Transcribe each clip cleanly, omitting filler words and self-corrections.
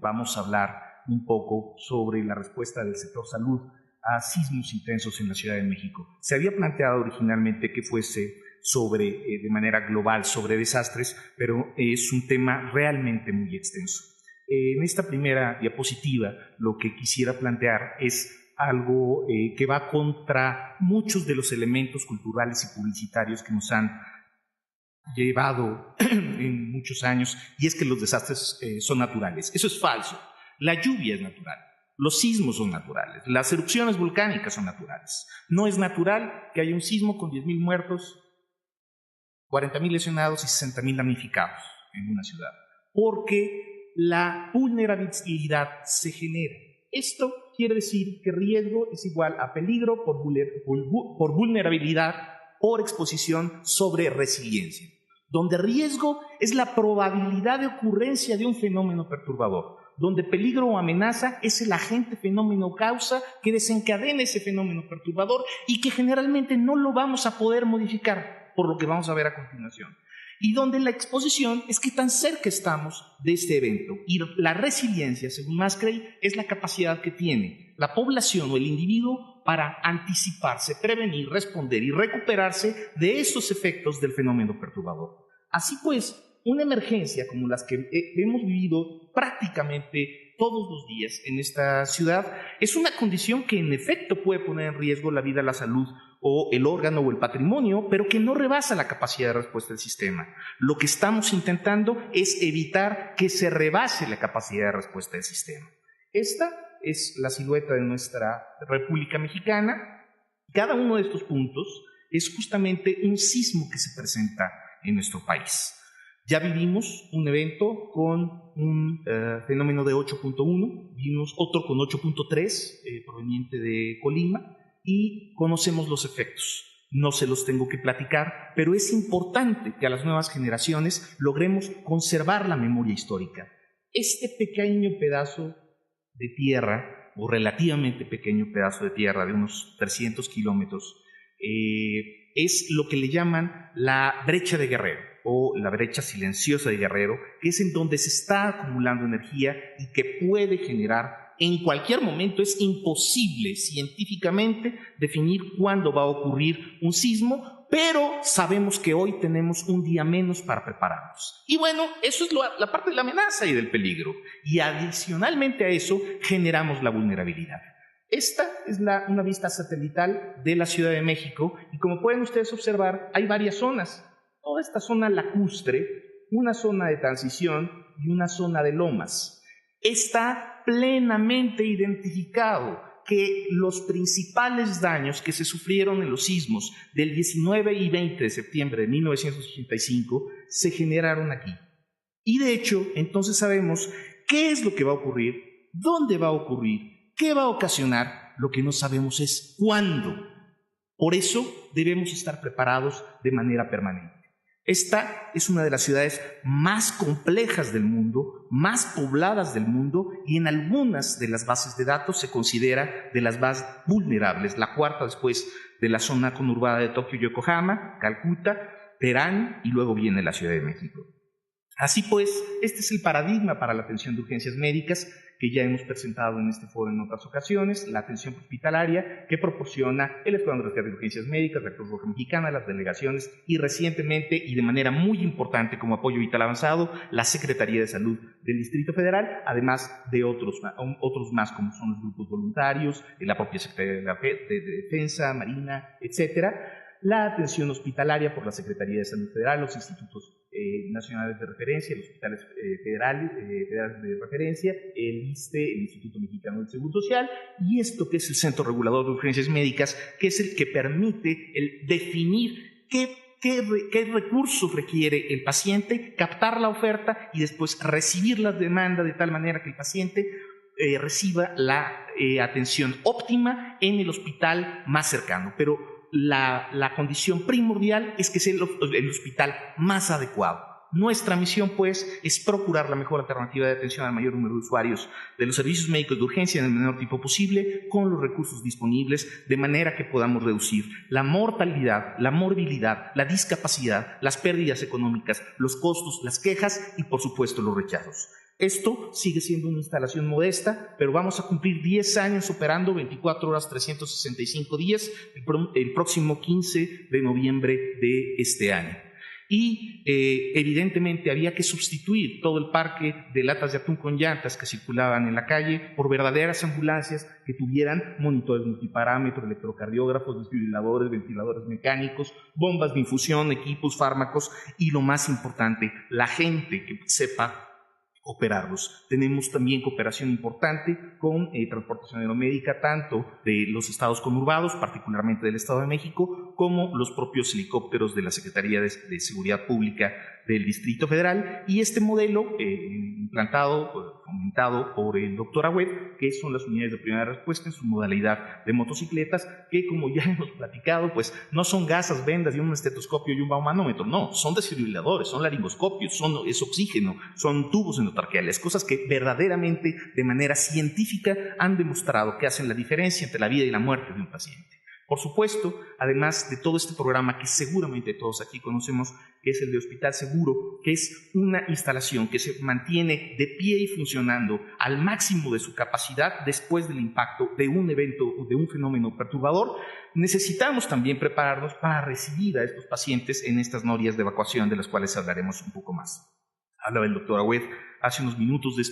vamos a hablar un poco sobre la respuesta del sector salud a sismos intensos en la Ciudad de México. Se había planteado originalmente que fuese de manera global, sobre desastres, pero es un tema realmente muy extenso. En esta primera diapositiva, lo que quisiera plantear es algo que va contra muchos de los elementos culturales y publicitarios que nos han llevado en muchos años, y es que los desastres son naturales. Eso es falso. La lluvia es natural. Los sismos son naturales, las erupciones volcánicas son naturales. No es natural que haya un sismo con 10,000 muertos, 40,000 lesionados y 60,000 damnificados en una ciudad, porque la vulnerabilidad se genera. Esto quiere decir que riesgo es igual a peligro por vulnerabilidad, por exposición sobre resiliencia, donde riesgo es la probabilidad de ocurrencia de un fenómeno perturbador, donde peligro o amenaza es el agente, fenómeno o causa que desencadena ese fenómeno perturbador y que generalmente no lo vamos a poder modificar, por lo que vamos a ver a continuación. Y donde la exposición es que tan cerca estamos de este evento. Y la resiliencia, según Mascray, es la capacidad que tiene la población o el individuo para anticiparse, prevenir, responder y recuperarse de esos efectos del fenómeno perturbador. Así pues, una emergencia como las que hemos vivido prácticamente todos los días en esta ciudad es una condición que en efecto puede poner en riesgo la vida, la salud o el órgano o el patrimonio, pero que no rebasa la capacidad de respuesta del sistema. Lo que estamos intentando es evitar que se rebase la capacidad de respuesta del sistema. Esta es la silueta de nuestra República Mexicana. Cada uno de estos puntos es justamente un sismo que se presenta en nuestro país. Ya vivimos un evento con un fenómeno de 8.1, vimos otro con 8.3 proveniente de Colima y conocemos los efectos. No se los tengo que platicar, pero es importante que a las nuevas generaciones logremos conservar la memoria histórica. Este pequeño pedazo de tierra, o relativamente pequeño pedazo de tierra de unos 300 kilómetros, es lo que le llaman la brecha de Guerrero, o la brecha silenciosa de Guerrero, que es en donde se está acumulando energía y que puede generar en cualquier momento. Es imposible científicamente definir cuándo va a ocurrir un sismo, pero sabemos que hoy tenemos un día menos para prepararnos. Y bueno, eso es la parte de la amenaza y del peligro. Y adicionalmente a eso, generamos la vulnerabilidad. Esta es una vista satelital de la Ciudad de México y como pueden ustedes observar, hay varias zonas. Toda esta zona lacustre, una zona de transición y una zona de lomas. Está plenamente identificado que los principales daños que se sufrieron en los sismos del 19 y 20 de septiembre de 1985 se generaron aquí. Y de hecho, entonces sabemos qué es lo que va a ocurrir, dónde va a ocurrir, qué va a ocasionar. Lo que no sabemos es cuándo. Por eso debemos estar preparados de manera permanente. Esta es una de las ciudades más complejas del mundo, más pobladas del mundo, y en algunas de las bases de datos se considera de las más vulnerables, la cuarta después de la zona conurbada de Tokio, Yokohama, Calcuta, Teherán y luego viene la Ciudad de México. Así pues, este es el paradigma para la atención de urgencias médicas que ya hemos presentado en este foro en otras ocasiones, la atención hospitalaria que proporciona el Escuadrón de Rescate de Urgencias Médicas, la Cruz Roja Mexicana, las delegaciones y recientemente y de manera muy importante como apoyo vital avanzado, la Secretaría de Salud del Distrito Federal, además de otros más como son los grupos voluntarios, la propia Secretaría de Defensa, Marina, etcétera. La atención hospitalaria por la Secretaría de Salud Federal, los institutos nacionales de referencia, los hospitales federales de referencia, el ISSSTE, el Instituto Mexicano del Seguro Social, y esto que es el Centro Regulador de Urgencias Médicas, que es el que permite el definir qué recursos requiere el paciente, captar la oferta y después recibir la demanda de tal manera que el paciente reciba la atención óptima en el hospital más cercano. Pero la condición primordial es que sea el hospital más adecuado. Nuestra misión, pues, es procurar la mejor alternativa de atención al mayor número de usuarios de los servicios médicos de urgencia en el menor tiempo posible, con los recursos disponibles, de manera que podamos reducir la mortalidad, la morbilidad, la discapacidad, las pérdidas económicas, los costos, las quejas y, por supuesto, los rechazos. Esto sigue siendo una instalación modesta, pero vamos a cumplir 10 años operando 24 horas, 365 días, el próximo 15 de noviembre de este año. Y evidentemente había que sustituir todo el parque de latas de atún con llantas que circulaban en la calle por verdaderas ambulancias que tuvieran monitores multiparámetros, electrocardiógrafos, desfibriladores, ventiladores mecánicos, bombas de infusión, equipos, fármacos y lo más importante, la gente que sepa operarlos. Tenemos también cooperación importante con transportación aeromédica, tanto de los estados conurbados, particularmente del Estado de México, como los propios helicópteros de la Secretaría de Seguridad Pública del Distrito Federal. Y este modelo, implantado, fomentado por el doctor Agüed, que son las unidades de primera respuesta en su modalidad de motocicletas, que como ya hemos platicado, pues no son gasas, vendas y un estetoscopio y un baumanómetro, no, son desfibriladores, son laringoscopios, es oxígeno, son tubos endotraqueales, cosas que verdaderamente de manera científica han demostrado que hacen la diferencia entre la vida y la muerte de un paciente. Por supuesto, además de todo este programa que seguramente todos aquí conocemos, que es el de Hospital Seguro, que es una instalación que se mantiene de pie y funcionando al máximo de su capacidad después del impacto de un evento o de un fenómeno perturbador, necesitamos también prepararnos para recibir a estos pacientes en estas norias de evacuación de las cuales hablaremos un poco más. Hablaba el doctor Agüed hace unos minutos de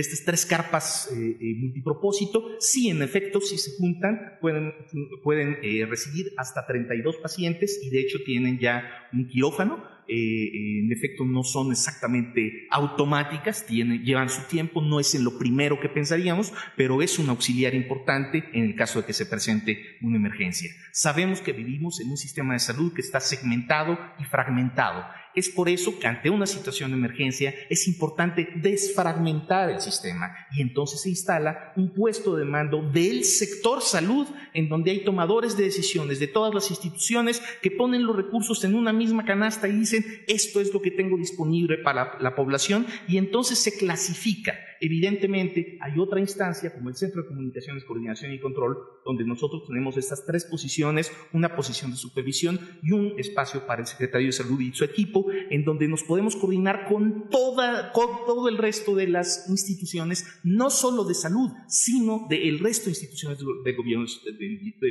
estas 3 carpas multipropósito. Sí, en efecto, si se juntan, pueden recibir hasta 32 pacientes y de hecho tienen ya un quirófano. En efecto, no son exactamente automáticas, llevan su tiempo, no es en lo primero que pensaríamos, pero es un auxiliar importante en el caso de que se presente una emergencia. Sabemos que vivimos en un sistema de salud que está segmentado y fragmentado. Es por eso que ante una situación de emergencia es importante desfragmentar el sistema y entonces se instala un puesto de mando del sector salud en donde hay tomadores de decisiones de todas las instituciones que ponen los recursos en una misma canasta y dicen esto es lo que tengo disponible para la población y entonces se clasifica. Evidentemente hay otra instancia como el Centro de Comunicaciones, Coordinación y Control donde nosotros tenemos estas 3 posiciones, una posición de supervisión y un espacio para el secretario de Salud y su equipo en donde nos podemos coordinar con todo el resto de las instituciones, no solo de salud, sino del resto de instituciones del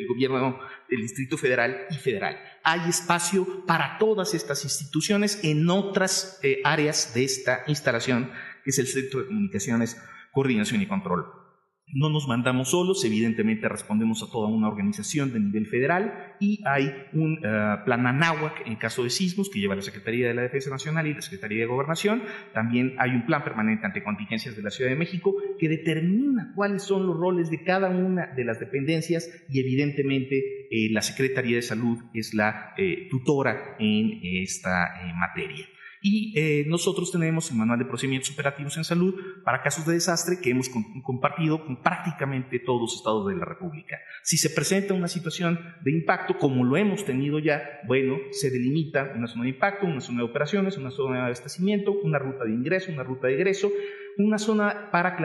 gobierno del Distrito Federal y federal. Hay espacio para todas estas instituciones en otras áreas de esta instalación, que es el Centro de Comunicaciones, Coordinación y Control. No nos mandamos solos, evidentemente respondemos a toda una organización de nivel federal y hay un plan Anáhuac en caso de sismos que lleva la Secretaría de la Defensa Nacional y la Secretaría de Gobernación. También hay un plan permanente ante contingencias de la Ciudad de México que determina cuáles son los roles de cada una de las dependencias y evidentemente la Secretaría de Salud es la tutora en esta materia. Y nosotros tenemos el Manual de Procedimientos Operativos en Salud para casos de desastre que hemos compartido con prácticamente todos los estados de la República. Si se presenta una situación de impacto, como lo hemos tenido ya, bueno, se delimita una zona de impacto, una zona de operaciones, una zona de abastecimiento, una ruta de ingreso, una ruta de egreso, una zona para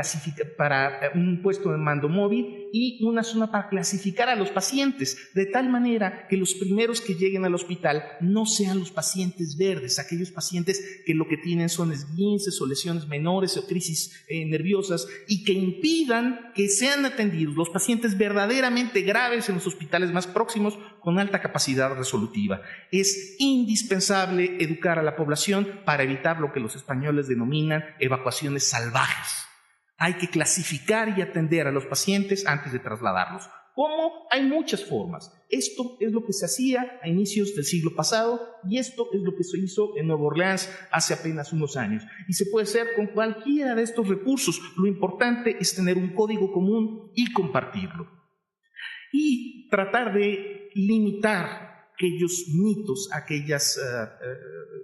un puesto de mando móvil y una zona para clasificar a los pacientes, de tal manera que los primeros que lleguen al hospital no sean los pacientes verdes, aquellos pacientes que lo que tienen son esguinces o lesiones menores o crisis nerviosas y que impidan que sean atendidos los pacientes verdaderamente graves en los hospitales más próximos con alta capacidad resolutiva. Es indispensable educar a la población para evitar lo que los españoles denominan evacuaciones salvajes. Hay que clasificar y atender a los pacientes antes de trasladarlos. ¿Cómo? Hay muchas formas. Esto es lo que se hacía a inicios del siglo pasado y esto es lo que se hizo en Nueva Orleans hace apenas unos años. Y se puede hacer con cualquiera de estos recursos. Lo importante es tener un código común y compartirlo. Y tratar de limitar aquellos mitos, aquellas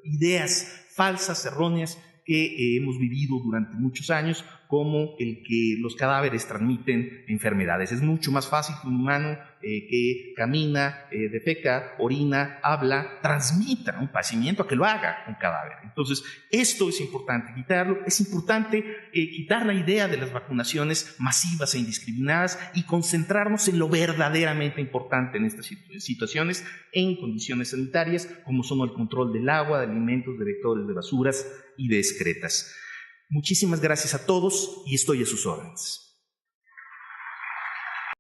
ideas falsas, erróneas que hemos vivido durante muchos años, como el que los cadáveres transmiten enfermedades. Es mucho más fácil que un humano que camina, defeca, orina, habla, transmita un padecimiento a que lo haga un cadáver. Entonces, esto es importante quitarlo. Es importante quitar la idea de las vacunaciones masivas e indiscriminadas y concentrarnos en lo verdaderamente importante en estas situaciones, en condiciones sanitarias, como son el control del agua, de alimentos, de vectores de basuras y de excretas. Muchísimas gracias a todos y estoy a sus órdenes.